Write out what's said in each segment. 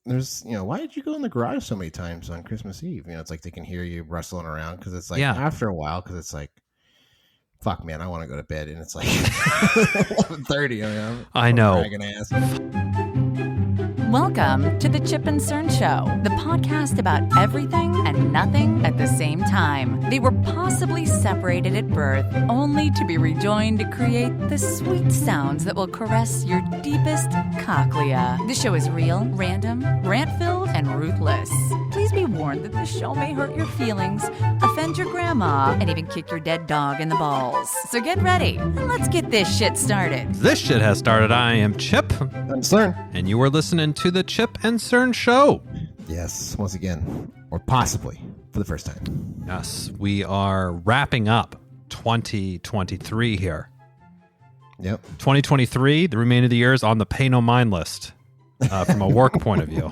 there's, why did you go in the garage so many times on Christmas Eve? It's like they can hear you rustling around because it's like after a while, because it's like, fuck, man, I want to go to bed, and it's like 11:30. I know. Dragging ass. Welcome to the Chip and Cern Show, the podcast about everything and nothing at the same time. They were possibly separated at birth, only to be rejoined to create the sweet sounds that will caress your deepest cochlea. The show is real, random, rant-filled, and ruthless. Please be warned that this show may hurt your feelings, offend your grandma, and even kick your dead dog in the balls. So get ready, and let's get this shit started. This shit has started. I am Chip. I'm Cern. And you are listening to the Chip and Cern Show. Yes, once again, or possibly for the first time. Yes, we are wrapping up 2023 here. Yep. 2023, the remainder of the year is on the pay no mind list from a work point of view.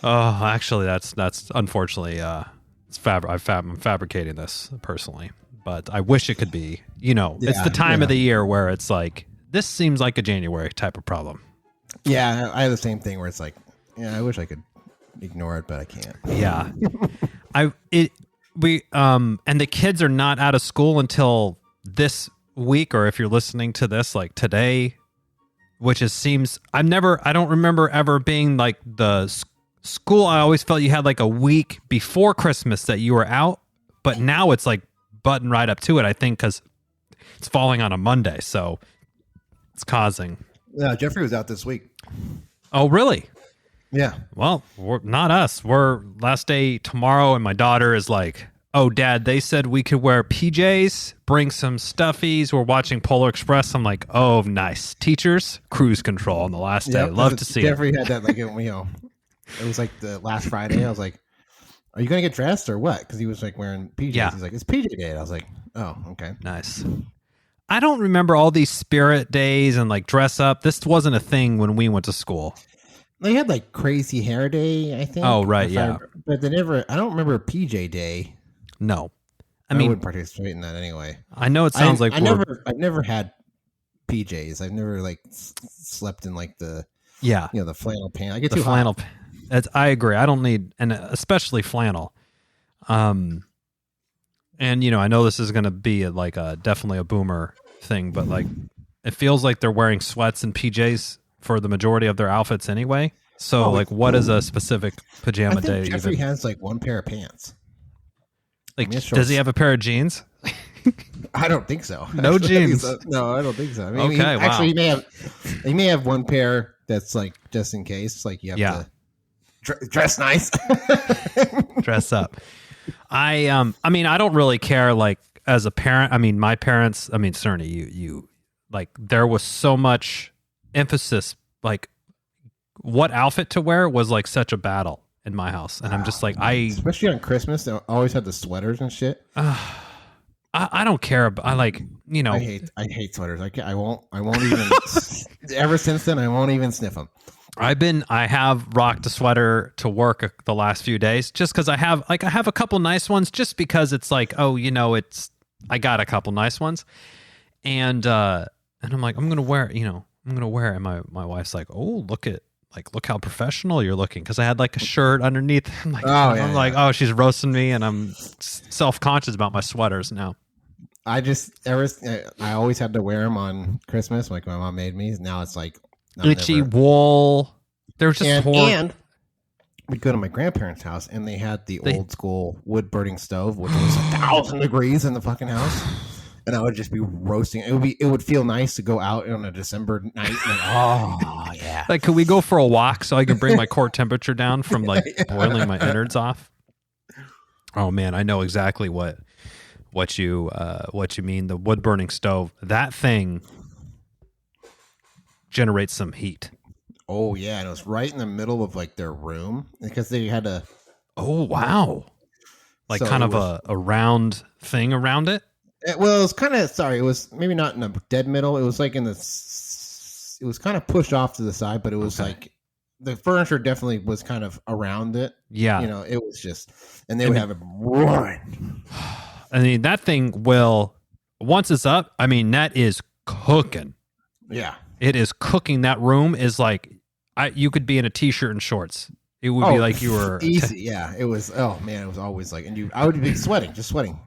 Oh, actually, that's unfortunately, I'm fabricating this personally, but I wish it could be. It's the time of the year where it's like, this seems like a January type of problem. Yeah, I have the same thing where it's like, I wish I could ignore it, but I can't. Yeah, and the kids are not out of school until this week, or if you're listening to this like today, which I don't remember ever being like the school. I always felt you had like a week before Christmas that you were out, but now it's like button right up to it, I think, because it's falling on a Monday, so it's causing. Yeah, Jeffrey was out this week. Oh, really? Yeah. Well, we're not us. We're last day tomorrow, and my daughter is like, oh, Dad, they said we could wear PJs, bring some stuffies. We're watching Polar Express. I'm like, oh, nice. Teachers, cruise control on the last day. Love to see Jeffrey it. had that, like, it was like the last Friday. I was like, are you going to get dressed or what? Because he was like wearing PJs. Yeah. He's like, it's PJ day. I was like, oh, okay. Nice. I don't remember all these spirit days and like dress up. This wasn't a thing when we went to school. They had like crazy hair day, I think. Oh, right. Yeah. But I don't remember PJ day. No. I wouldn't participate in that anyway. I know it sounds I've never had PJs. I've never like slept in like the the flannel pants. I get too flannel. Hot. I agree. I don't need, and especially flannel. And I know this is going to be definitely a boomer thing, but like it feels like they're wearing sweats and PJs for the majority of their outfits anyway. So what is a specific pajama day? Jeffrey has like one pair of pants. Like, does he have a pair of jeans? I don't think so. No jeans. No, I don't think so. Okay, wow. Actually, he may have one pair that's like just in case. Like you have to dress nice, dress up. I don't really care. Like as a parent, my parents. Cerny, you like there was so much emphasis. Like what outfit to wear was like such a battle in my house, and I'm just like especially on Christmas, they always had the sweaters and shit. I don't care. I like I hate sweaters. I won't even. Ever since then, I won't even sniff them. I have rocked a sweater to work the last few days just because I have a couple nice ones just because it's like, I got a couple nice ones. And I'm like, I'm going to wear it. And my wife's like, oh, look how professional you're looking. Cause I had like a shirt underneath. I'm like, oh, she's roasting me. And I'm self-conscious about my sweaters now. I always had to wear them on Christmas. Like my mom made me. Now it's like, itchy wool. They're just horrible. And we'd go to my grandparents' house, and they had the old school wood burning stove, which was 1,000 degrees in the fucking house, and I would just be roasting. It would feel nice to go out on a December night. Like, oh yeah. Like, could we go for a walk so I can bring my core temperature down from like boiling my innards off? Oh man, I know exactly what you mean. The wood burning stove. That thing generates some heat. Oh yeah, and it was right in the middle of like their room because they had a. Oh wow! Like so kind of a round thing around it. It was kind of it was maybe not in the dead middle. It was like it was kind of pushed off to the side, but it was like the furniture definitely was kind of around it. Yeah, it was just, and they would have it roaring. That thing will once it's up. That is cooking. Yeah. It is cooking. That room is like, you could be in a t-shirt and shorts. It would be like you were easy. Yeah, it was. Oh man, it was always like, and I would be sweating, just sweating.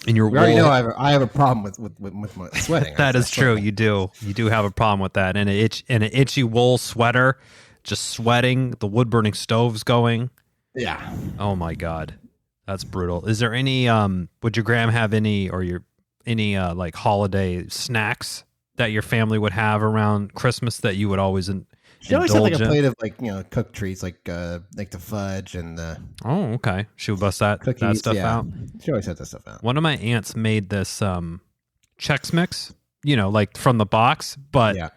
And you're. We already know I have a problem with my sweating. That is true. You do have a problem with that, and an itchy wool sweater, just sweating. The wood burning stove's going. Yeah. Oh my God, that's brutal. Is there any? Would your Graham have any, or any like holiday snacks that your family would have around Christmas that you would always She always had like a in? plate of like cooked treats, like the fudge and the. Oh, okay. She would bust that stuff out. She always had that stuff out. One of my aunts made this Chex Mix, like from the box, but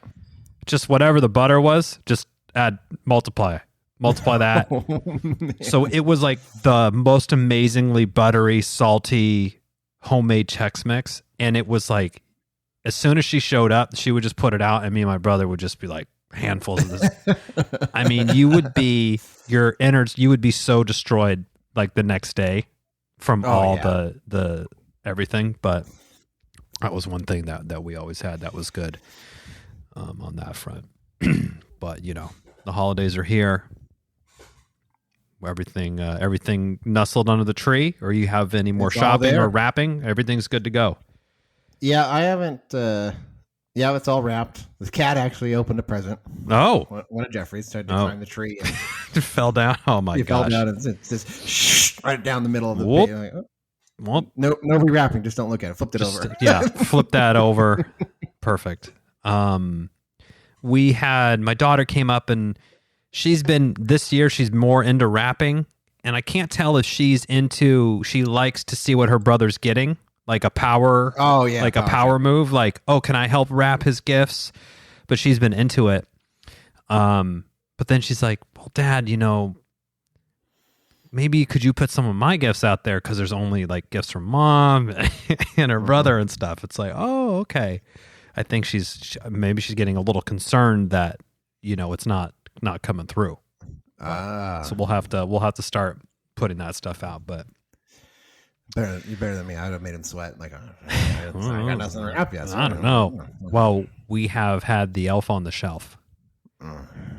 just whatever the butter was, just multiply that. So it was like the most amazingly buttery, salty, homemade Chex Mix, and it was like as soon as she showed up, she would just put it out, and me and my brother would just be like handfuls of this. I mean, you would be your innards. You would be so destroyed like the next day from the everything. But that was one thing that we always had that was good on that front. But the holidays are here. Everything nestled under the tree, or you have any more shopping or wrapping? Everything's good to go. Yeah, I haven't. Yeah, it's all wrapped. The cat actually opened a present. Oh, one of Jeffrey's tried to climb the tree and it fell down. Oh my gosh! Fell down and it's just right down the middle of the. Like, well, no rewrapping. Just don't look at it. Flipped it over. Yeah, flip that over. Perfect. We had my daughter came up and this year she's more into wrapping, and I can't tell if she likes to see what her brother's getting. Like a power, a power move. Like, oh, can I help wrap his gifts? But she's been into it. But then she's like, well, Dad, maybe could you put some of my gifts out there? Because there's only like gifts from Mom and her brother and stuff. It's like, oh, okay. I think maybe she's getting a little concerned that it's not coming through. So we'll have to start putting that stuff out, but. You're better than me. I would have made him sweat. Like, I got nothing to wrap yet. So I don't know. Well, we have had the elf on the shelf.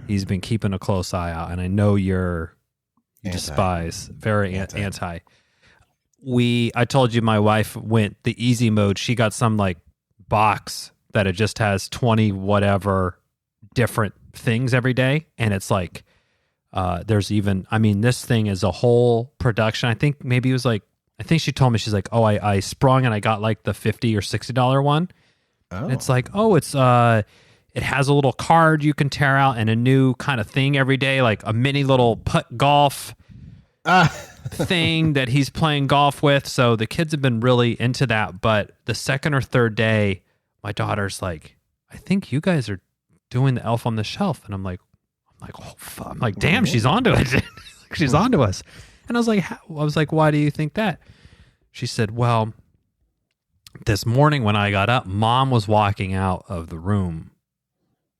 He's been keeping a close eye out, and I know you despise, very anti. I told you my wife went the easy mode. She got some like box that it just has 20 whatever different things every day, and it's like there's even. I mean, this thing is a whole production. I think maybe it was like. I think she told me, she's like, oh, I sprung and I got like the $50 or $60 one. Oh. And it's like, oh, it has a little card you can tear out and a new kind of thing every day, like a mini little putt golf thing that he's playing golf with. So the kids have been really into that. But the second or third day, my daughter's like, I think you guys are doing the elf on the shelf. And I'm like, oh, fuck. I'm like, damn, she's onto it. She's onto us. And I was like, why do you think that? She said, well, this morning when I got up, Mom was walking out of the room.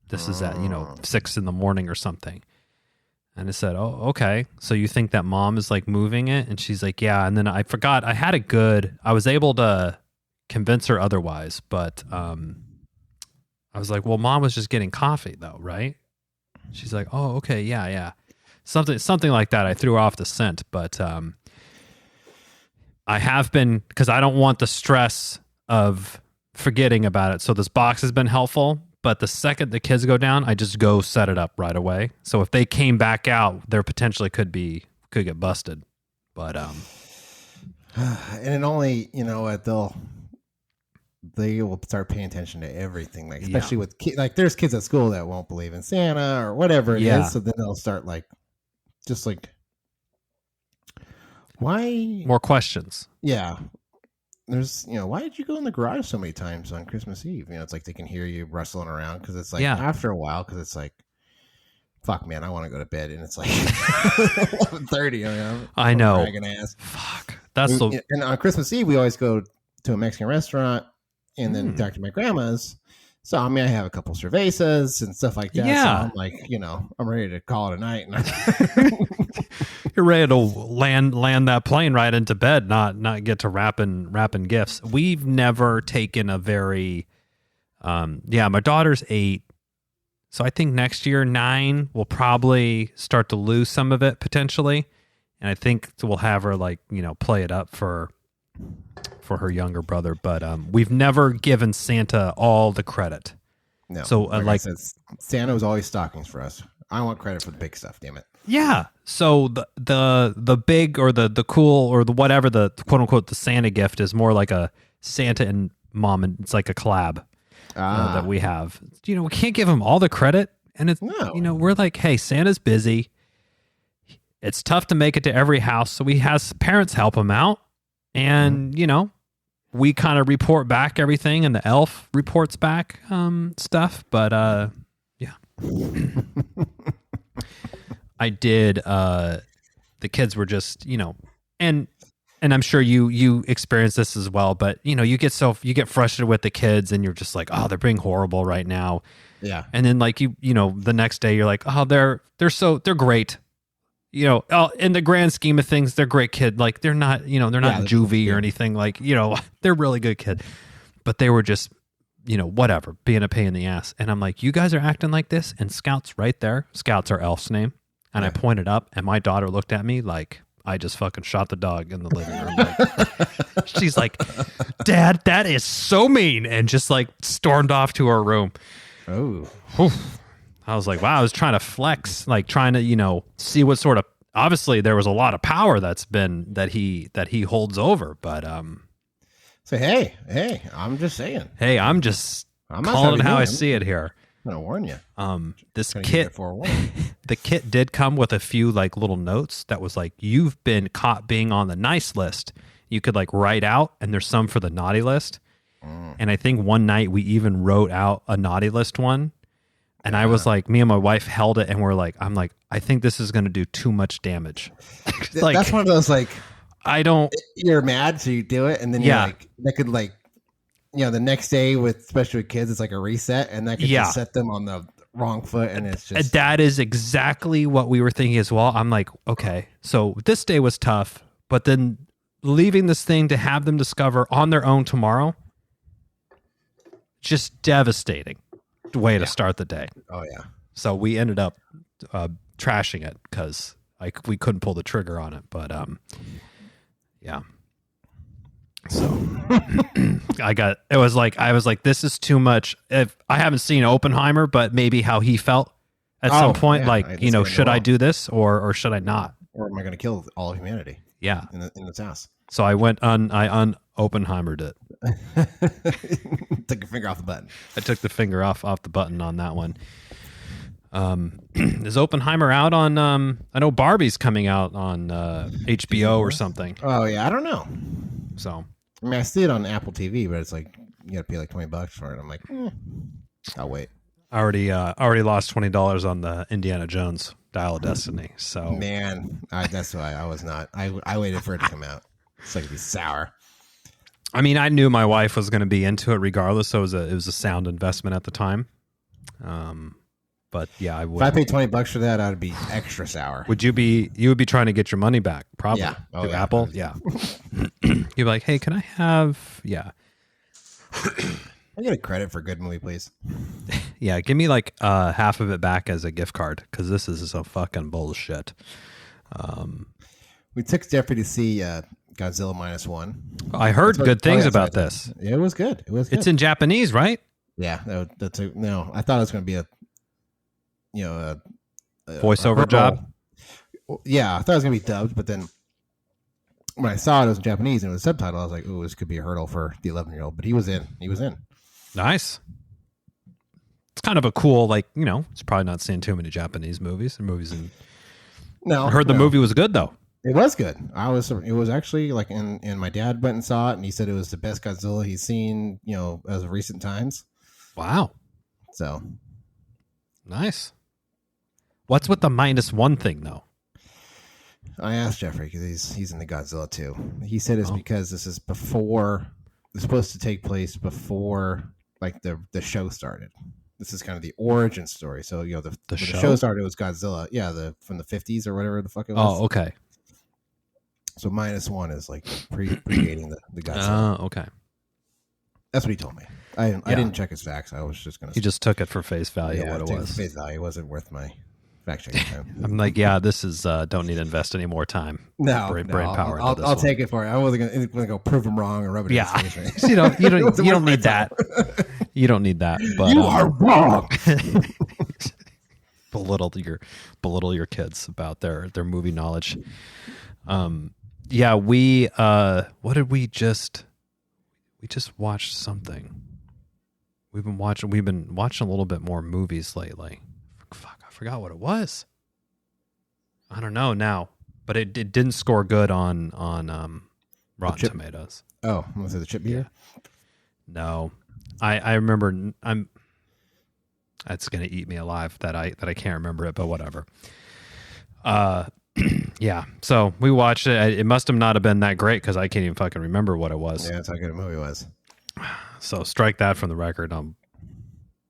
This is at, 6 a.m. or something. And I said, oh, okay. So you think that Mom is like moving it? And she's like, yeah. And then I forgot I was able to convince her otherwise, but I was like, well, Mom was just getting coffee though, right? She's like, oh, okay. Yeah. Something like that. I threw her off the scent, but I have been, because I don't want the stress of forgetting about it. So this box has been helpful, but the second the kids go down, I just go set it up right away. So if they came back out, there potentially could get busted. But and it only, they will start paying attention to everything, like especially with like there's kids at school that won't believe in Santa or whatever it is. So then they'll start like. Just like, why? More questions. Yeah. There's, why did you go in the garage so many times on Christmas Eve? It's like they can hear you rustling around because it's like after a while, because it's like, fuck, man, I want to go to bed. And it's like 11:30. I know. Dragging ass. Fuck. And on Christmas Eve, we always go to a Mexican restaurant and then talk to my grandma's. So, I mean, I have a couple cervezas and stuff like that. Yeah. So I'm like, I'm ready to call it a night. You're ready to land that plane right into bed, not get to wrapping gifts. We've never taken a very, my daughter's 8. So I think next year 9 will probably start to lose some of it potentially, and I think we'll have her like play it up for her younger brother. But we've never given Santa all the credit. No. So like I said, Santa was always stockings for us. I want credit for the big stuff. Damn it. Yeah. So the big or the cool or the whatever the quote unquote the Santa gift is more like a Santa and Mom, and it's like a collab that we have. We can't give him all the credit, and it's we're like, hey, Santa's busy. It's tough to make it to every house, so he has parents help him out, and we kind of report back everything, and the elf reports back stuff. But yeah. I did. The kids were just, and I'm sure you experienced this as well. But you get frustrated with the kids, and you're just like, oh, they're being horrible right now. Yeah. And then like the next day you're like, oh, they're great. In the grand scheme of things, they're great kid. Like they're not juvie or anything. Like they're really good kid. But they were just whatever, being a pain in the ass. And I'm like, you guys are acting like this, and Scout's right there. Scout's our elf's name. And I pointed up, and my daughter looked at me like I just fucking shot the dog in the living room. Like, she's like, Dad, that is so mean, and just like stormed off to her room. Oh. Whew. I was like, wow, I was trying to flex, like trying to, see what sort of, obviously there was a lot of power that he holds over, but say, hey, I'm just saying. Hey, I'm calling it how I see it here. I'm gonna warn you. This kit, the kit did come with a few like little notes that was like, you've been caught being on the nice list. You could like write out, and there's some for the naughty list. And I think one night we even wrote out a naughty list one. And I was like, me and my wife held it, and I'm like, I think this is going to do too much damage. Like, that's one of those, like, you're mad, so you do it. And then you're like, that could like, the next day especially with kids, it's like a reset, and that could just set them on the wrong foot. And it's just, that is exactly what we were thinking as well. I'm like, okay, so this day was tough, but then leaving this thing to have them discover on their own tomorrow, just devastating way to start the day. Oh yeah. So we ended up trashing it because we couldn't pull the trigger on it. But yeah. So I was like, this is too much. If I haven't seen Oppenheimer, but maybe how he felt at some point, should I do this or should I not? Or am I going to kill all of humanity? Yeah. In this house. So I Oppenheimer'd it. Took your finger off the button. I took the finger off the button on that one. Is Oppenheimer out on? I know Barbie's coming out on HBO or something. Oh yeah, I don't know. So I mean, I see it on Apple TV, but it's like you got to pay like $20 for it. I'm like, I'll wait. I already lost $20 on the Indiana Jones Dial of Destiny. So man, that's why I was not. I waited for it to come out. It's like it'd be sour. I mean, I knew my wife was going to be into it regardless, so it was a sound investment at the time. But yeah, I would. If I paid $20 for that, I'd be extra sour. You would be trying to get your money back, probably. Yeah. To Apple, yeah. You'd be like, hey, can I have? Yeah. I get a credit for a good movie, please. Yeah, give me like half of it back as a gift card because this is so fucking bullshit. We took Jeffrey to see Godzilla -1. I heard good things about this. It was good. It's in Japanese, right? Yeah. No, I thought it was going to be a voiceover job. Yeah, I thought it was going to be dubbed, but then when I saw it was in Japanese and it was subtitled, I was like, "Ooh, this could be a hurdle for the 11-year-old." But he was in. Nice. It's kind of a cool, it's probably not seeing too many Japanese movies. No, I heard the movie was good though. It was good. It was actually like, and my dad went and saw it, and he said it was the best Godzilla he's seen, as of recent times. Wow. So nice. What's with the -1 thing though? I asked Jeffrey because he's in the Godzilla too. He said it's because this is before. It's supposed to take place before like the show started. This is kind of the origin story. So the show started was Godzilla. Yeah, from the 50s or whatever the fuck it was. Oh, okay. So -1 is like predating the Godzilla. Oh, okay. That's what he told me. I didn't check his facts. I was just going to. You just took it for face value. What it was. Face value. It wasn't worth my fact checking time. I'm like, yeah, this is don't need to invest any more time. Brain power. I'll take it for it. I wasn't going to go prove him wrong or rub it in his face. you don't need that. You don't need that. But you are wrong. belittle your kids about their movie knowledge. Yeah, we what did we just watched something. We've been watching a little bit more movies lately. Fuck, I forgot what it was. I don't know now, but it didn't score good on Rotten Tomatoes. Oh, was it the chip beer? No, I remember. That's gonna eat me alive that I can't remember it, but whatever. Yeah. So we watched it. It must have not have been that great because I can't even fucking remember what it was. Yeah, that's how good a movie was. So strike that from the record.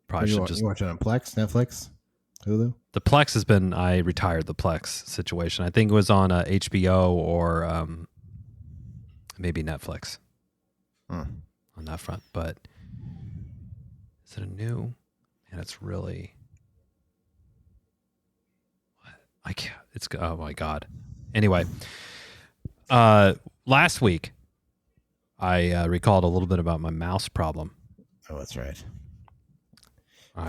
Probably should just. You watch it on Plex, Netflix, Hulu. The Plex has been. I retired the Plex situation. I think it was on HBO or maybe Netflix on that front. But is it a new? And it's really. I can't. It's oh my god. Anyway, last week I recalled a little bit about my mouse problem. Oh, that's right.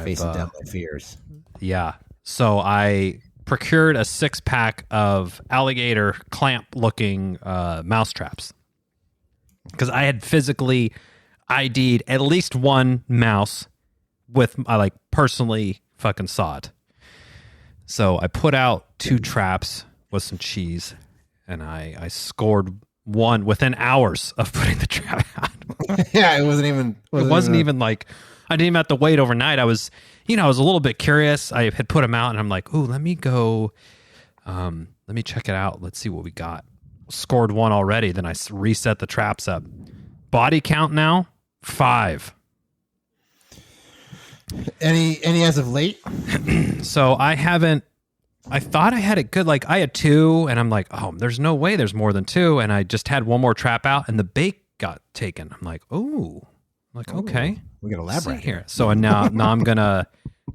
Facing down my fears. Yeah. So I procured a 6-pack of alligator clamp-looking mouse traps because I had physically ID'd at least one mouse with I personally fucking saw it. So I put out 2 traps with some cheese, and I scored one within hours of putting the trap out. Yeah, it wasn't even like I didn't even have to wait overnight. I was a little bit curious. I had put them out, and I'm like, ooh, let me go. Let me check it out. Let's see what we got. Scored one already. Then I reset the traps up. Body count now 5. Any as of late? So I thought I had it good. Like I had 2 and I'm like, oh, there's no way there's more than 2. And I just had one more trap out and the bait got taken. I'm like, okay. We got a lab right here. So now I'm gonna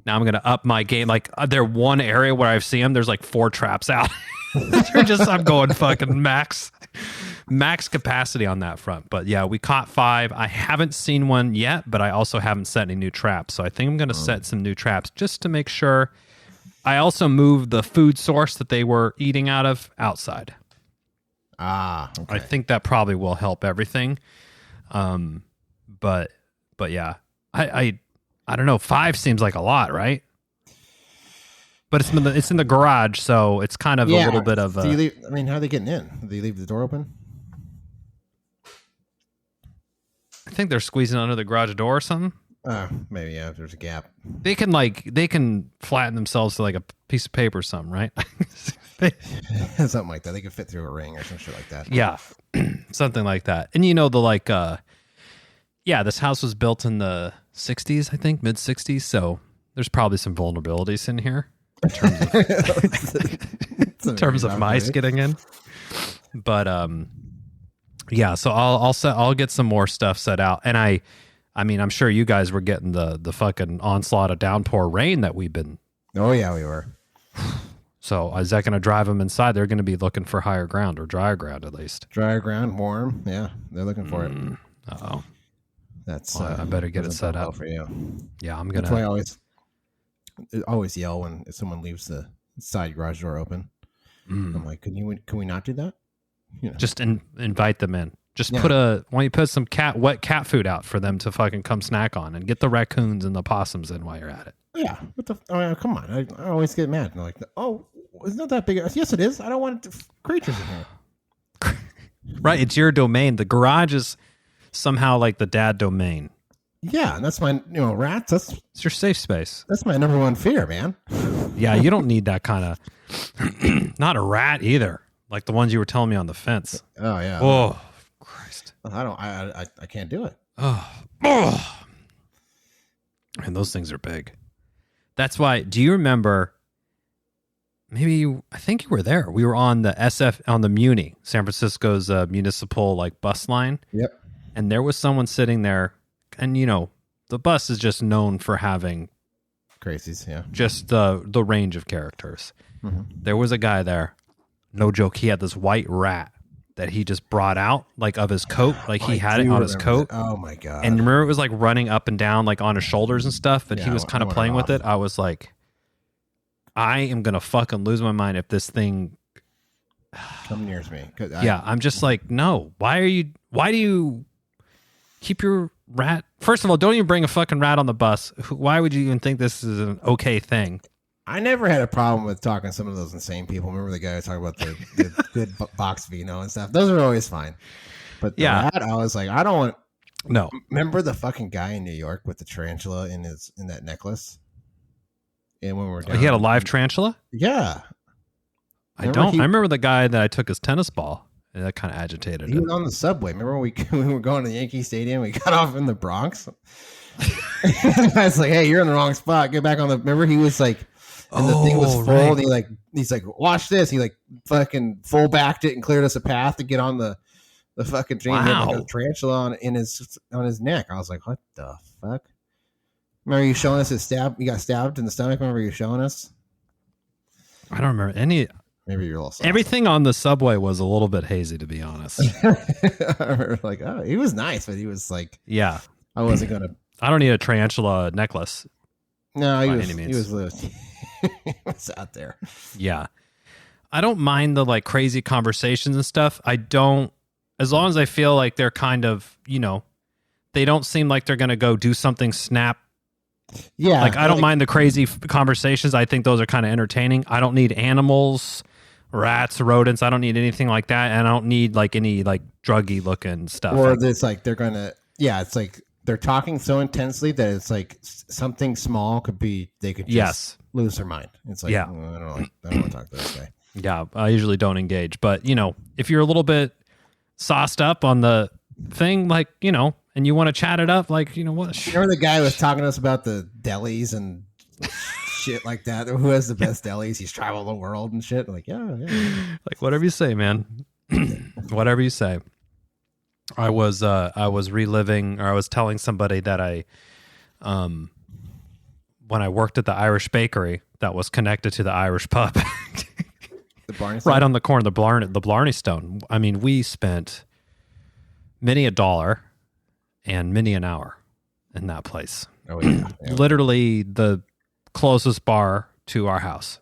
up my game. Like there one area where I've seen them, there's like 4 traps out. I'm going fucking max capacity on that front. But yeah, we caught 5. I haven't seen one yet, but I also haven't set any new traps. So I think I'm going to set some new traps just to make sure. I also moved the food source that they were eating out of outside. Okay. I think that probably will help everything. But yeah, I don't know. 5 seems like a lot, right? But it's in the garage, so it's kind of a little bit of a... Do you leave, how are they getting in? Do you leave the door open? I think they're squeezing under the garage door or something. Maybe, yeah, if there's a gap. They can flatten themselves to like a piece of paper or something, right? Something like that. They could fit through a ring or some shit like that. Yeah, something like that. And this house was built in the 60s, I think, mid 60s, so there's probably some vulnerabilities in here. In terms of mice getting in, but yeah. So I'll get some more stuff set out, and I'm sure you guys were getting the fucking onslaught of downpour rain that we've been. Oh yeah, we were. So is that going to drive them inside? They're going to be looking for higher ground or drier ground at least. Drier ground, warm. Yeah, they're looking for it. Oh, that's. I better get it set up for you. Yeah, I'm gonna. That's why I always yell when someone leaves the side garage door open. I'm like, can we not do that? Just invite them in. Just why don't you put some wet cat food out for them to fucking come snack on and get the raccoons and the poppums in while you're at it. Yeah. Come on. I always get mad. And they're like, oh, it's not that big. Yes, it is. I don't want creatures in here. Right. It's your domain. The garage is somehow like the dad domain. Yeah, and that's my, rats. It's your safe space. That's my number one fear, man. Yeah, you don't need that kind of, not a rat either. Like the ones you were telling me on the fence. Oh yeah. Oh, Christ. I can't do it. Oh. And those things are big. That's why, do you remember, I think you were there. We were on the Muni, San Francisco's municipal bus line. Yep. And there was someone sitting there and the bus is just known for having Crazies, yeah. just the range of characters. Mm-hmm. There was a guy there, no joke. He had this white rat that he just brought out like of his coat, like he had it on his coat. That. Oh my god! And remember, it was like running up and down like on his shoulders and stuff. And he was kind of playing with it. I was like, I am gonna fucking lose my mind if this thing come near me. I'm just like, no. Why do you keep your rat? First of all, don't even bring a fucking rat on the bus. Why would you even think this is an okay thing? I never had a problem with talking to some of those insane people. Remember the guy who talked about the good box vino and stuff? Those are always fine. But the rat, I was like, I don't want. No. Remember the fucking guy in New York with the tarantula in that necklace? And when we were down, he had a live tarantula? Yeah. I remember the guy that I took his tennis ball. And that kind of agitated him. He was on the subway. Remember when we were going to the Yankee Stadium? We got off in the Bronx. I was like, hey, you're in the wrong spot. Get back on the. Remember, he was like, and the thing was full. Right. And he's like, watch this. He like fucking full backed it and cleared us a path to get on the fucking train. Wow. He had like a tarantula on his neck. I was like, what the fuck? Remember you showing us his stab? You got stabbed in the stomach. Remember you showing us? I don't remember any. Maybe you're a little. Everything on the subway was a little bit hazy, to be honest. I remember like, oh, he was nice, but he was like, yeah, I wasn't gonna. I don't need a tarantula necklace. No, he was out there. Yeah. I don't mind the like crazy conversations and stuff. I don't, as long as I feel like they're kind of, they don't seem like they're going to go do something snap. Yeah. Like I don't mind the crazy conversations. I think those are kind of entertaining. I don't need animals, rats, rodents. I don't need anything like that. And I don't need like any like druggy looking stuff. Or it's like they're going to, it's like, they're talking so intensely that it's like something small they could just lose their mind. It's like, I don't want to talk to this guy. Yeah, I usually don't engage. But, if you're a little bit sauced up on the thing, like, and you want to chat it up, like, what? Remember the guy was talking to us about the delis and shit like that? Who has the best delis? He's traveled the world and shit. Like, yeah. Like, whatever you say, man. Whatever you say. I was reliving, or I was telling somebody that when I worked at the Irish bakery that was connected to the Irish pub, the Blarney Stone? Right on the corner, the Blarney Stone. I mean, we spent many $1 and many an hour in that place. Oh yeah, literally the closest bar to our house,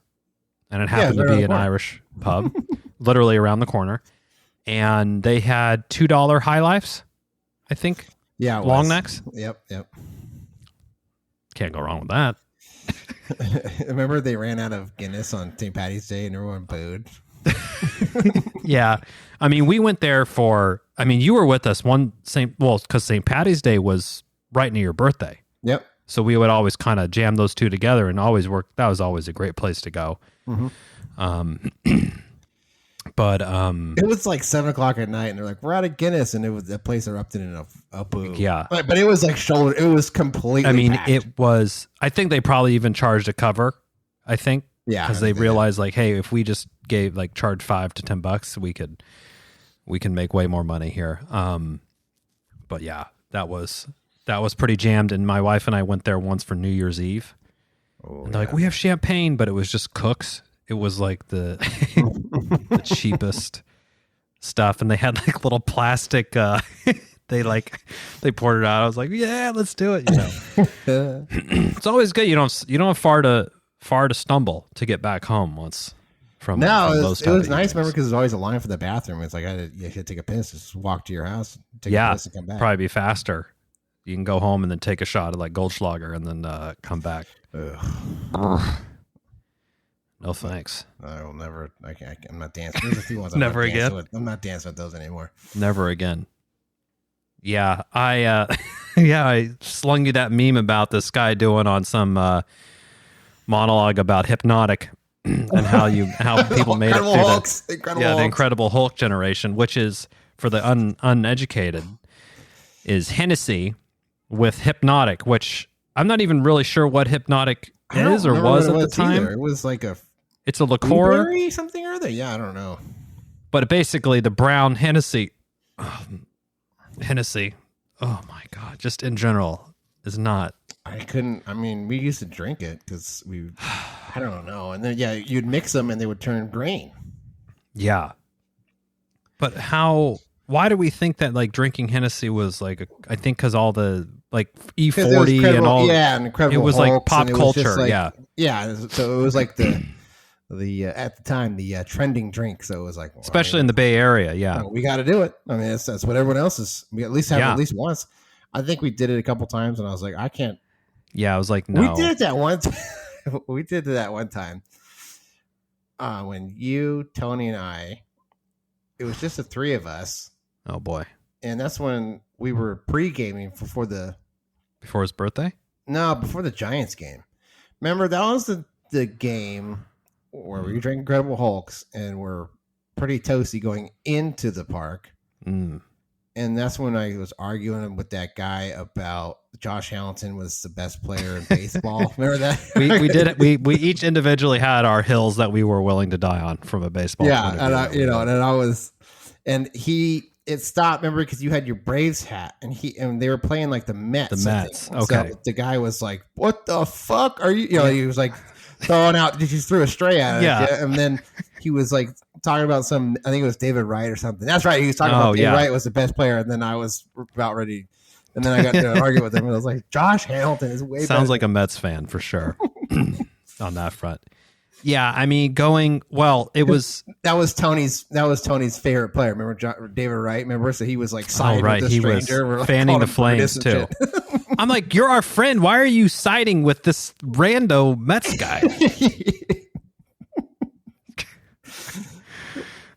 and it happened to be an Irish pub, literally around the corner. And they had $2 high lifes, I think. Yeah, long necks. Yep. Can't go wrong with that. Remember they ran out of Guinness on St. Paddy's Day and everyone booed. Yeah, I mean, we went there you were with us because St. Paddy's Day was right near your birthday. Yep. So we would always kind of jam those two together and always work. That was always a great place to go. Mm-hmm. But it was like 7:00 at night, and they're like, "We're out of Guinness," and the place erupted in a boo. Yeah, but it was like shoulder. It was completely. I mean, packed. it was. I think they probably even charged a cover. I think, yeah, because they realized like, hey, if we just charge $5 to $10, we can make way more money here. But yeah, that was pretty jammed, and my wife and I went there once for New Year's Eve. Oh, and they're like, we have champagne, but it was just Cook's. It was like the cheapest stuff, and they had like little plastic. They poured it out. I was like, yeah, let's do it. It's always good. You don't have far to stumble to get back home once. It was nice. Remember, because there's always a line for the bathroom. It's like you should take a piss. Just walk to your house, take a piss, and come back. Probably be faster. You can go home and then take a shot of like Goldschlager and then come back. No thanks. I will never. I'm not dancing. There's a few ones. Never again. I'm not dancing with those anymore. Never again. Yeah, I slung you that meme about this guy doing on some monologue about Hypnotic and how people made it through the Incredible Hulk generation, which is for the uneducated, is Hennessy with Hypnotic, which I'm not even really sure what Hypnotic is or was at the time. Either. It was like it's a liqueur, something or other. Yeah, I don't know. But basically, the brown Hennessy. oh my God, just in general is not. I mean, we used to drink it because I don't know. And then, you'd mix them and they would turn green. Yeah. But why do we think that like drinking Hennessy was like, I think because all the like E40 and all. Yeah, and Incredible it was Hulks, like pop culture. Like, yeah. Yeah. So it was like the at the time, the trending drink. So it was like, especially in the Bay Area. Yeah. We got to do it. I mean, that's what everyone else is. We at least have it at least once. I think we did it a couple times and I was like, I can't. Yeah, I was like, no. We did that one time. We did that one time. When you, Tony, and I, it was just the three of us. Oh boy! And that's when we were pre-gaming before his birthday. No, before the Giants game. Remember that was the game where we drank Incredible Hulks and we're pretty toasty going into the park. Mm. And that's when I was arguing with that guy about Josh Hamilton was the best player in baseball. Remember that? we did it. We each individually had our hills that we were willing to die on from a baseball. Yeah, it stopped. Remember, because you had your Braves hat, and they were playing like the Mets. The Mets. Okay. So the guy was like, "What the fuck are you?" He was like throwing out. Did you threw a stray at it? Yeah. And then he was like talking about I think it was David Wright or something. That's right. He was talking about David Wright was the best player, and then I was about ready. And then I got to argue with him, and I was like, "Josh Hamilton is way sounds better." like a Mets fan for sure on that front. Yeah, I mean, it was that was Tony's favorite player. Remember David Wright? Remember, so he was like siding with this stranger. He was fanning the flames too. I'm like, you're our friend. Why are you siding with this rando Mets guy?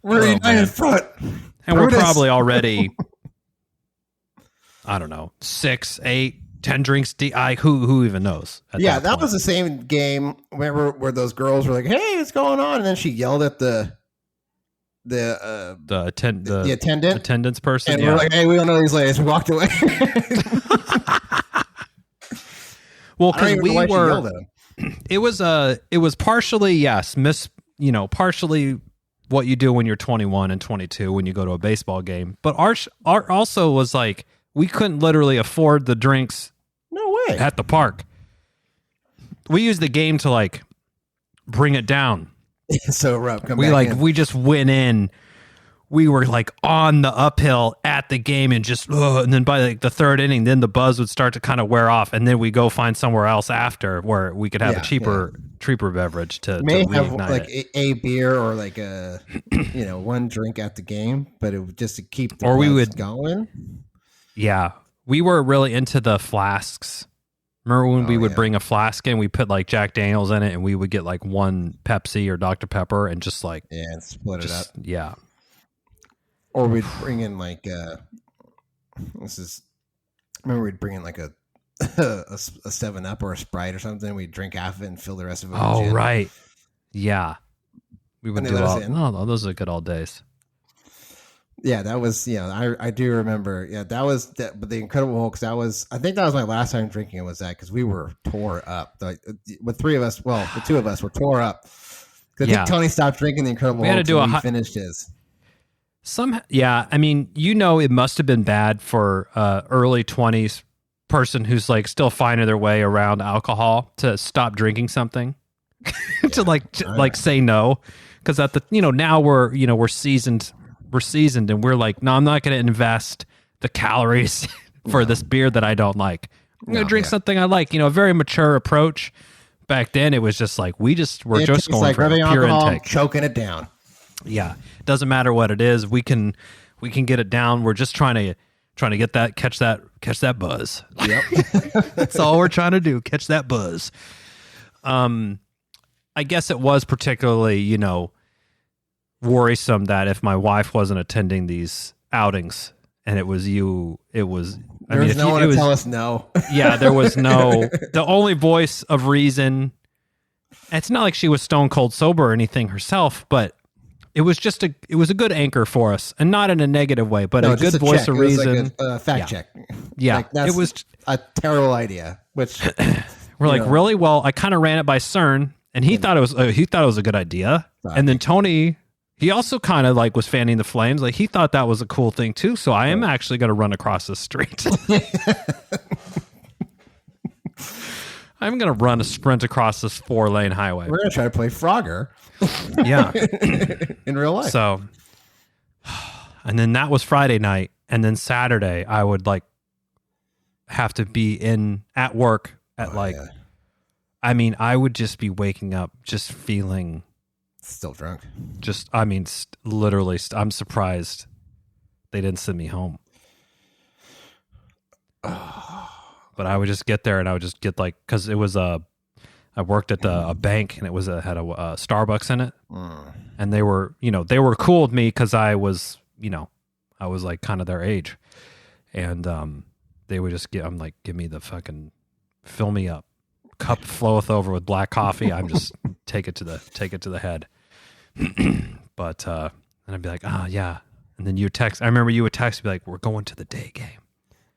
We're united front, and we're probably already, I don't know, 6, 8. 10 drinks deep. Who even knows? That was the same game. Remember where those girls were like, "Hey, what's going on?" And then she yelled at the attendance person. And we're like, "Hey, we don't know these ladies." We walked away. Well, because we were. It was partially partially what you do when you're 21 and 22 when you go to a baseball game, but our also was like we couldn't literally afford the drinks. No way. At the park. We used the game to like bring it down. So rough. We just went in. We were like on the uphill at the game and just and then by like the third inning, then the buzz would start to kind of wear off, and then we go find somewhere else after where we could have a cheaper beverage to have like a beer or like a one drink at the game, but it was just to keep the buzz going. Yeah. We were really into the flasks. Remember when we would bring a flask in, we put like Jack Daniels in it, and we would get like one Pepsi or Dr. Pepper and just like... Yeah, and split it up. Yeah. Or we'd bring in like... remember we'd bring in like a 7-Up or a Sprite or something. We'd drink half of it and fill the rest of it with gin. Right. Yeah. We would do all... Oh, those are good old days. Yeah, that was, I do remember. Yeah, that was, but the Incredible Hulks, I think that was my last time drinking it was that, because we were tore up. With three of us, the two of us were tore up. I think Tony stopped drinking the Incredible Hulks and he finished his. I mean, it must have been bad for early 20s person who's like still finding their way around alcohol to stop drinking something, to say no. Because at the, now we're seasoned. We're seasoned and we're like, no, I'm not going to invest the calories for this beer that I don't like. I'm going to drink something I like. A very mature approach. Back then, it was just like we're just going for pure intake, choking it down. Yeah, doesn't matter what it is. We can get it down. We're just trying to catch that buzz. Yep, that's all we're trying to do. Catch that buzz. I guess it was particularly, worrisome that if my wife wasn't attending these outings and it was you, there was no one to tell us no. Yeah, there was no, the only voice of reason. It's not like she was stone cold sober or anything herself, but it was a good anchor for us, and not in a negative way, but a good voice of reason. Like a fact check. Yeah, it was a terrible idea. Which we're like, really? Well, I kind of ran it by CERN, and he thought it was a good idea, and then Tony he also kind of like was fanning the flames. Like he thought that was a cool thing too. So I am actually going to run across the street. I'm going to run a sprint across this 4-lane highway. We're going to try to play Frogger. Yeah. In real life. So, and then that was Friday night. And then Saturday, I would like have to be at work at I mean, I would just be waking up just feeling still drunk. Just, I mean, literally, I'm surprised they didn't send me home. But I would just get there and I would just get like, because it was I worked at a bank and it was had a Starbucks in it. And they were cool with me because I was like kind of their age. And they would just give me the fucking, fill me up. Cup floweth over with black coffee. I'm just take it to the head. But and I'd be like, yeah. And then I remember you would text me like, we're going to the day game.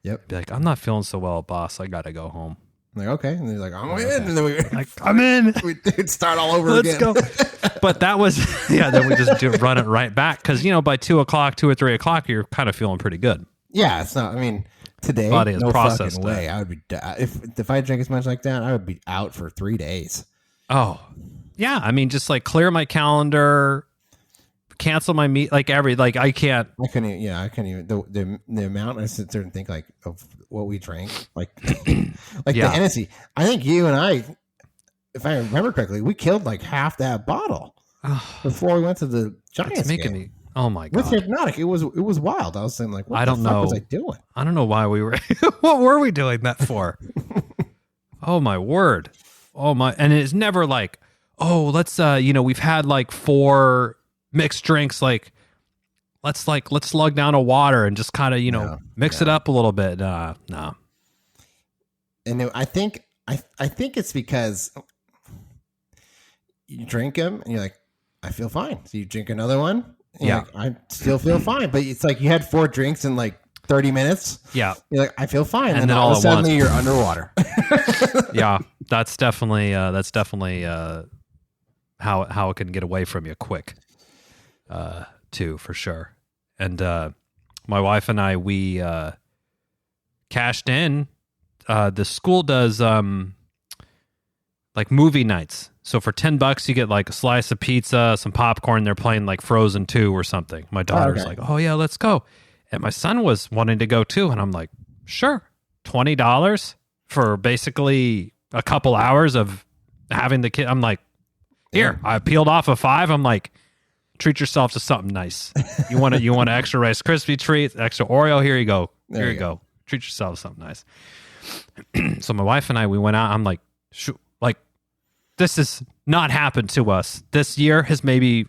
Yep. Be like, I'm not feeling so well, boss. I gotta go home. I'm like, okay. And they're like, I'm in. And then I'm in. We'd start all over again. Let's go. But that was, then we just run it right back. Because, by 2 o'clock, 2 or 3 o'clock, you're kind of feeling pretty good. Yeah, it's not, I mean, today, body has no processed fucking way. I would be, if I drank as much like that, I would be out for 3 days. Oh, yeah. I mean, just like clear my calendar, cancel my meet, I couldn't even, the amount I sit there and think like of what we drank, like the Hennessy. I think you and I, if I remember correctly, we killed like half that bottle before we went to the Giants it's making game. Me, oh my God. With Hypnotic, it was wild. I was saying like, what I don't the fuck know. was I doing? I don't know why we were, what were we doing that for? Oh my word. Oh my, and it's never like, oh, let's, we've had like 4 mixed drinks, like let's slug down a water and just kind of mix it up a little bit. No. And I think it's because you drink them and you're like, I feel fine. So you drink another one. And you're like, I still feel fine. But it's like you had 4 drinks in like 30 minutes. Yeah. You're like, I feel fine. And then all of a sudden once. you're underwater. Yeah. That's definitely how it can get away from you quick. Too, for sure. And my wife and I, we cashed in. The school does like movie nights. So for $10 you get like a slice of pizza, some popcorn. They're playing like Frozen 2 or something. My daughter's like, oh yeah, let's go. And my son was wanting to go too. And I'm like, sure. $20 for basically a couple hours of having the kid. I'm like, here, I peeled off a 5. I'm like, treat yourself to something nice. You want an extra Rice Krispie treat, extra Oreo. Here you go. Here you go. Treat yourself to something nice. So my wife and I, we went out. I'm like, this has not happened to us. This year has maybe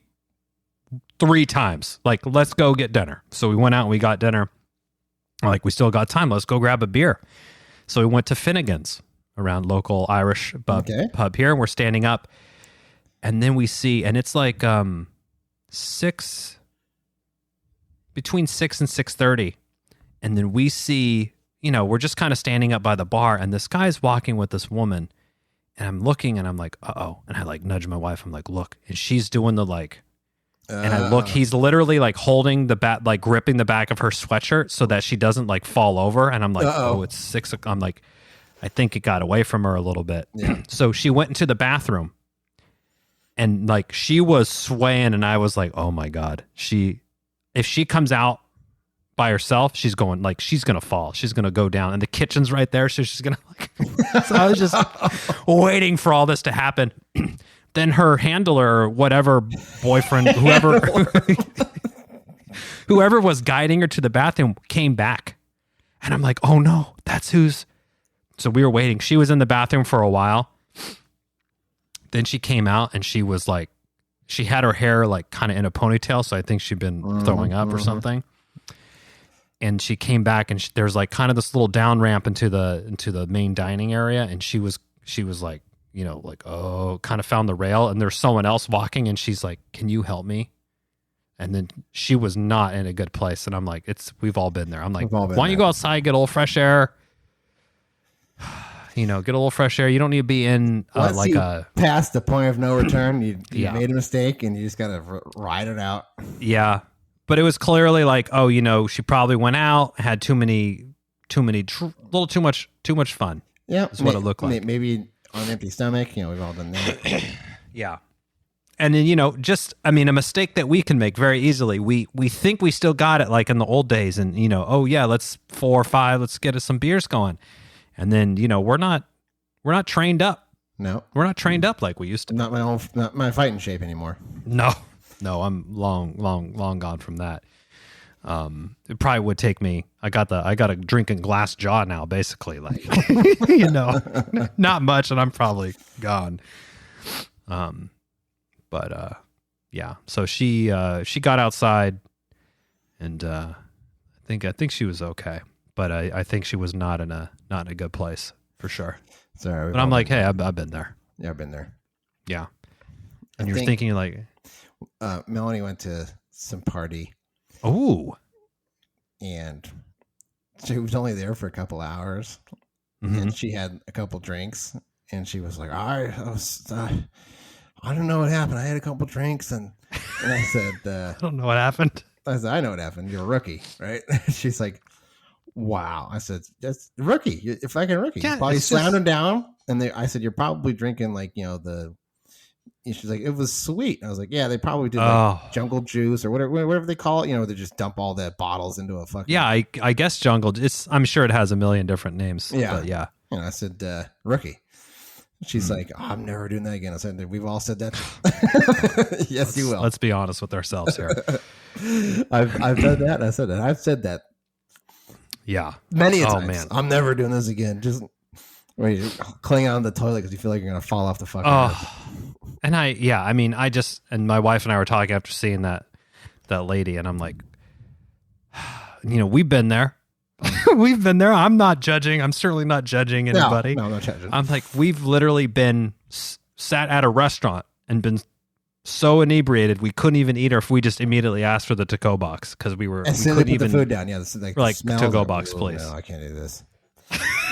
3 times. Like, let's go get dinner. So we went out and we got dinner. Like, we still got time. Let's go grab a beer. So we went to Finnegan's, around local Irish pub here. And we're standing up. And then we see, and it's like between 6 and 6:30. And then we see, we're just kind of standing up by the bar, and this guy's walking with this woman. And I'm looking and I'm like, uh-oh. And I like nudge my wife. I'm like, look. And she's doing the like, and I look, he's literally like holding the back, like gripping the back of her sweatshirt so that she doesn't like fall over. And I'm like, oh, it's 6 o'clock. I'm like, I think it got away from her a little bit. Yeah. So she went into the bathroom and like she was swaying and I was like, oh my God. If she comes out by herself, she's going to fall. She's going to go down and the kitchen's right there. So she's going to so I was just waiting for all this to happen. Then her handler or whatever boyfriend, whoever was guiding her to the bathroom came back. And I'm like, oh no, that's who's. So we were waiting. She was in the bathroom for a while. Then she came out and she was like, she had her hair like kind of in a ponytail. So I think she'd been throwing up or something. And she came back and there's like kind of this little down ramp into the main dining area. And she was like, oh, kind of found the rail and there's someone else walking and she's like, can you help me? And then she was not in a good place. And I'm like, we've all been there. I'm like, why don't you go outside, get a little fresh air? get a little fresh air. You don't need to be in Once you past the point of no return, you made a mistake and you just got to ride it out. Yeah. But it was clearly like, she probably went out, had little too much fun. Yeah. That's what it looked like. Maybe on an empty stomach, we've all done that. Yeah. And then, a mistake that we can make very easily. We think we still got it like in the old days and, let's 4 or 5, let's get us some beers going. And then, we're not trained up. No. We're not trained up like we used to. Not my fighting shape anymore. No, I'm long gone from that. It probably would take me. I got a drinking glass jaw now, basically. Like, not much, and I'm probably gone. Yeah. So she got outside, and I think she was okay, but I think she was not in a good place for sure. Sorry, but I'm like, hey, I've been there. Yeah, I've been there. Yeah. And you're thinking like, Melanie went to some party. Oh. And she was only there for a couple hours, and she had a couple drinks, and she was like, I don't know what happened. I had a couple drinks, and I said, I don't know what happened. I said, I know what happened. You're a rookie, right? She's like, wow. I said, that's rookie. You're a fucking rookie. Yeah, you probably slammed him down, and I said, you're probably drinking like, she's like, it was sweet. I was like, yeah, they probably did like jungle juice or whatever they call it. They just dump all the bottles into a fucking. Yeah, I guess jungle. I'm sure it has a million different names. Yeah, but yeah. And I said, rookie. She's like, I'm never doing that again. I said, we've all said that. Yes, you will. Let's be honest with ourselves here. I've done that. I said that. I've said that. Yeah, many times. Man. I'm never doing this again. Just cling on the toilet because you feel like you're gonna fall off the fucking. And and my wife and I were talking after seeing that lady, and I'm like, we've been there. We've been there. I'm not judging. I'm certainly not judging anybody. No, I'm not judging. I'm like, we've literally been sat at a restaurant and been so inebriated we couldn't even eat, or if we just immediately asked for the to-go box because we couldn't even put the food down. Yeah, we're like to-go box, please. No, I can't do this.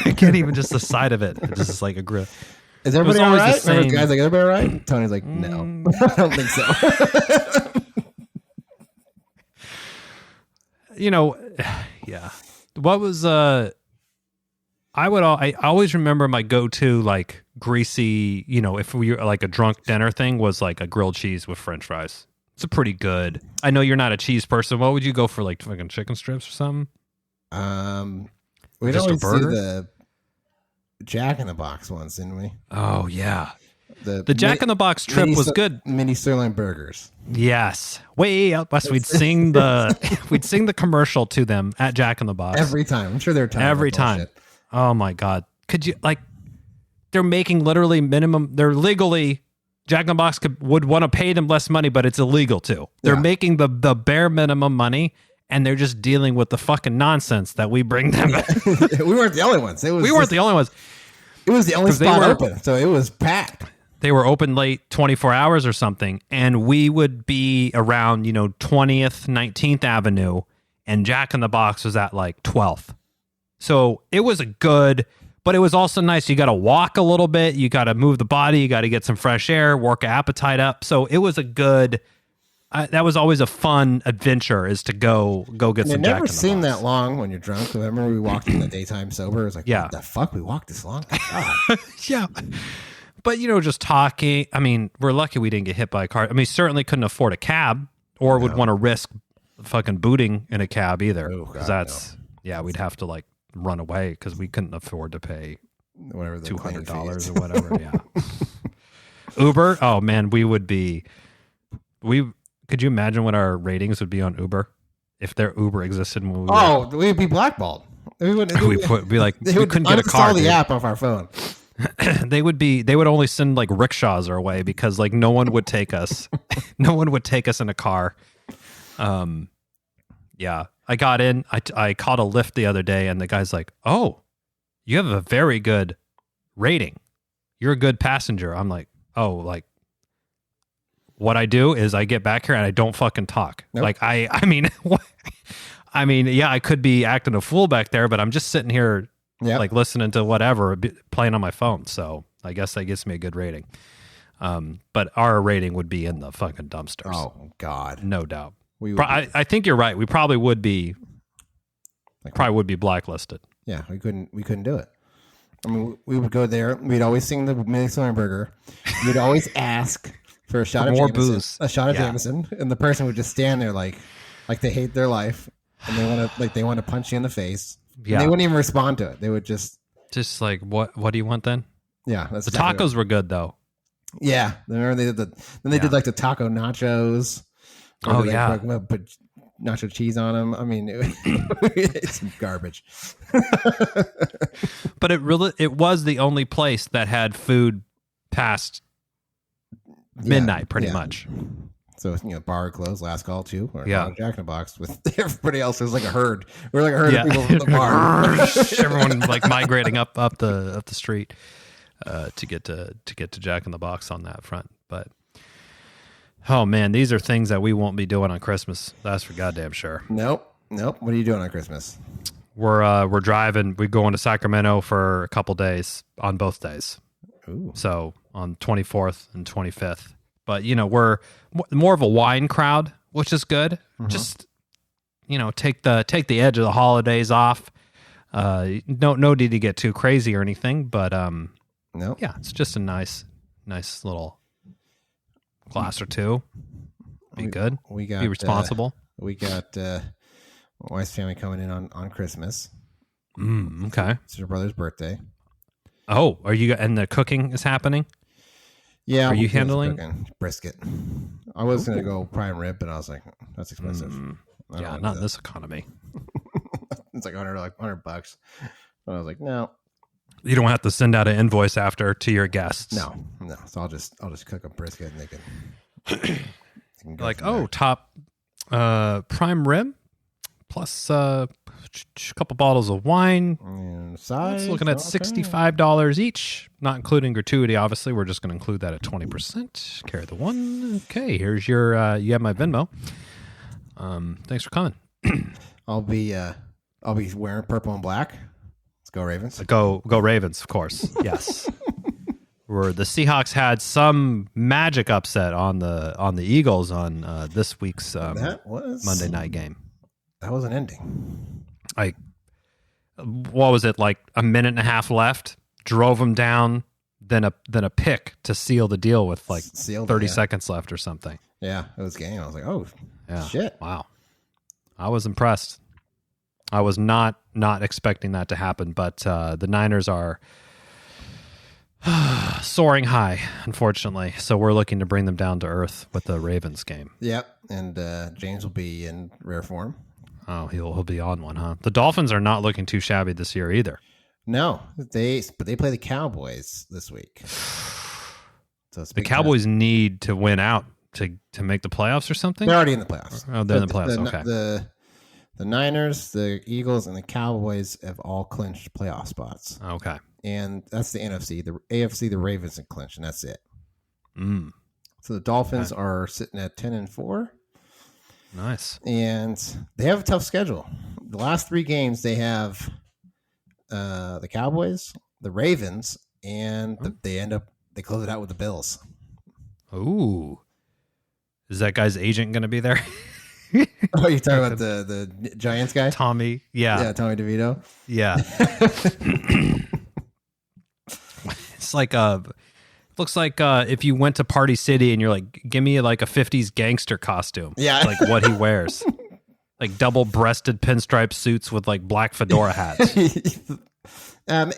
I can't even just the side of it. It's just like a grill. Is everybody all right? Remember guys like, everybody all right? Tony's like, no, I don't think so. Yeah. What was I always remember my go-to like greasy, if we were like a drunk dinner thing was like a grilled cheese with French fries. It's a pretty good. I know you're not a cheese person. What would you go for, like fucking chicken strips or something? We'd just always do the Jack in the Box ones, didn't we? Oh yeah. The Jack in the Box trip was good. Mini sirloin burgers. Yes. Way out west. We'd sing the commercial to them at Jack in the Box. Every time. I'm sure they're tired. Every time. Bullshit. Oh my God. Could you they're making literally minimum. They're legally, Jack in the Box would want to pay them less money, but it's illegal too. They're making the bare minimum money, and they're just dealing with the fucking nonsense that we bring them. We weren't the only ones. We weren't the only ones. It was the only spot open, so it was packed. They were open late, 24 hours or something, and we would be around, 20th, 19th Avenue, and Jack in the Box was at like 12th. So it was but it was also nice. You got to walk a little bit. You got to move the body. You got to get some fresh air, work appetite up. So it was a good, that was always a fun adventure, is to go get some Jack in the Box. It never seemed that long when you're drunk. I remember we walked in the daytime sober. It was like, what the fuck? We walked this long? Yeah. But, just talking. I mean, we're lucky we didn't get hit by a car. I mean, certainly couldn't afford a cab or would want to risk fucking booting in a cab either. Because we'd have to like run away because we couldn't afford to pay whatever the $200 or whatever. Yeah. Uber. Oh man, could you imagine what our ratings would be on Uber if their Uber existed when we'd be blackballed. We couldn't get a car. The app off our phone. They would only send like rickshaws our way because like no one would take us. No one would take us in a car. Yeah. I got in, I caught a Lyft the other day, and the guy's like, "Oh, you have a very good rating. You're a good passenger." I'm like, "Oh, like what I do is I get back here and I don't fucking talk." Nope. Like I mean, yeah, I could be acting a fool back there, but I'm just sitting here Yep. like listening to whatever playing on my phone. So I guess that gives me a good rating. But our rating would be in the fucking dumpsters. Oh God, no doubt. I think you're right. We probably would be blacklisted. Yeah, we couldn't do it. I mean, we would go there. We'd always sing the Minnesota Burger. We'd always ask for a shot of more Jameson, booze, Jameson, and the person would just stand there like they hate their life, and they want to punch you in the face. Yeah, and they wouldn't even respond to it. They would just like, what do you want then? Yeah, that's the tacos were good though. Yeah, remember they did did like the taco nachos. Oh yeah, put nacho cheese on them. I mean, it's garbage. But it was the only place that had food past midnight, pretty much. So bar closed, last call too. Or Jack in the Box with everybody else. It was like a herd. We're like a herd of people from the bar. Everyone like migrating up the street to get to Jack in the Box on that front. But oh man, these are things that we won't be doing on Christmas. That's for goddamn sure. Nope. What are you doing on Christmas? We're driving. We're going to Sacramento for a couple days on both days. Ooh. So on 24th and 25th. But we're more of a wine crowd, which is good. Mm-hmm. Just take the edge of the holidays off. No need to get too crazy or anything, but no. Yeah, it's just a nice little glass or two. Be good. We got be responsible. We got my wife's family coming in on Christmas. Okay. It's your brother's birthday. Oh, are you? And the cooking is happening. Yeah, are you handling brisket? I was going to go prime rib, but I was like, that's expensive. Yeah, not in this economy. It's like $100 bucks. But I was like, no. You don't have to send out an invoice after to your guests. No. So I'll just cook a brisket and they can like, top prime rib plus a couple bottles of wine. Size, looking at $65 each, not including gratuity. Obviously, we're just going to include that at 20%. Carry the one. Okay, here's your. You have my Venmo. Thanks for coming. I'll be wearing purple and black. Let's go Ravens. Go Ravens, of course. Yes. Where the Seahawks had some magic upset on the Eagles on this week's that was Monday night game. That was an ending. What was it, like a minute and a half left? Drove them down, then a pick to seal the deal with like 30 seconds left or something. Yeah, it was game. I was like, oh, shit. Wow. I was impressed. I was not expecting that to happen, but the Niners are soaring high, unfortunately. So we're looking to bring them down to earth with the Ravens game. Yep, and James will be in rare form. Oh, he'll be on one, huh? The Dolphins are not looking too shabby this year either. No, but they play the Cowboys this week. So the Cowboys need to win out to make the playoffs or something? They're already in the playoffs. Oh, they're in the playoffs. Okay. The Niners, the Eagles, and the Cowboys have all clinched playoff spots. Okay. And that's the NFC. The AFC, the Ravens have clinched, and that's it. So the Dolphins are sitting at 10-4. Nice. And they have a tough schedule. The last 3 games, they have the Cowboys, the Ravens, and they close it out with the Bills. Ooh. Is that guy's agent going to be there? Oh, you're talking about the Giants guy? Tommy. Yeah. Yeah, Tommy DeVito. Yeah. It's like looks like if you went to Party City and you're like, give me like a 50s gangster costume. Yeah. Like what he wears. Like double-breasted pinstripe suits with like black fedora hats.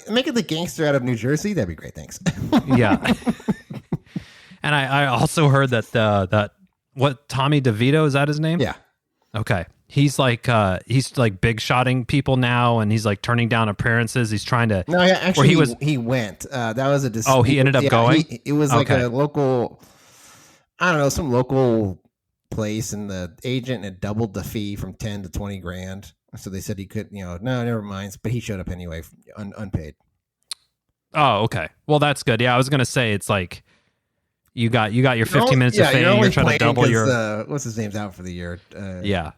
Make it the gangster out of New Jersey. That'd be great. Thanks. Yeah. And I also heard that what Tommy DeVito, is that his name? Yeah. Okay. He's like big shotting people now, and he's like turning down appearances. He's trying to. No, yeah, actually, he went. That was a dispute. Oh, he ended up going. It was like a local, I don't know, some local place, and the agent had doubled the fee from 10 to 20 grand. So they said he could, no, never mind. But he showed up anyway, unpaid. Oh, okay. Well, that's good. Yeah, I was gonna say it's like you got your 15 minutes of fame. You're trying to double your. What's his name's out for the year? Yeah.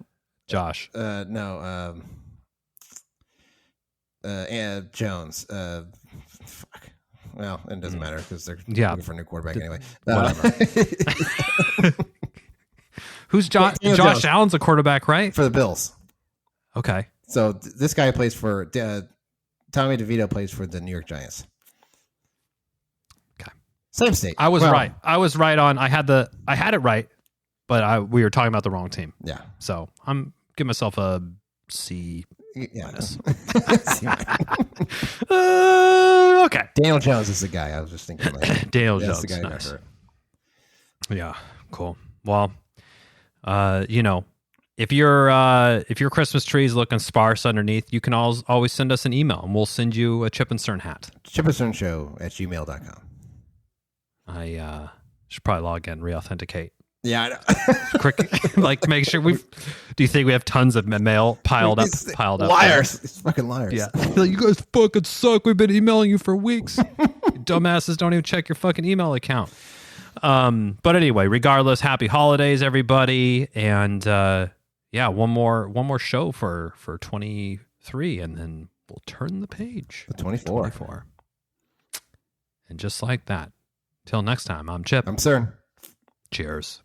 Josh. No. and Jones. Fuck. Well, it doesn't matter because they're looking for a new quarterback anyway. Whatever. Who's Josh Allen's a quarterback, right? For the Bills. Okay. So this guy plays for Tommy DeVito plays for the New York Giants. Okay. Same state. I was right. I was right on. I had it right, but we were talking about the wrong team. Yeah. So I'm giving myself a C. Yeah. Okay. Daniel Jones is the guy. I was just thinking. Like, Daniel that's Jones. the guy. Nice. Yeah. Cool. Well, if your Christmas tree is looking sparse underneath, you can always send us an email and we'll send you a Chip and Cern hat. chipandcernshow@gmail.com. I should probably log in, re-authenticate. Yeah, I know. Quick, like make sure do you think we have tons of mail piled up? Liars. These fucking liars. Yeah. You guys fucking suck. We've been emailing you for weeks. You dumbasses don't even check your fucking email account. But anyway, regardless, happy holidays, everybody. And one more show for 23, and then we'll turn the page. The 24. And just like that. Till next time, I'm Chip. I'm Cern. Cheers.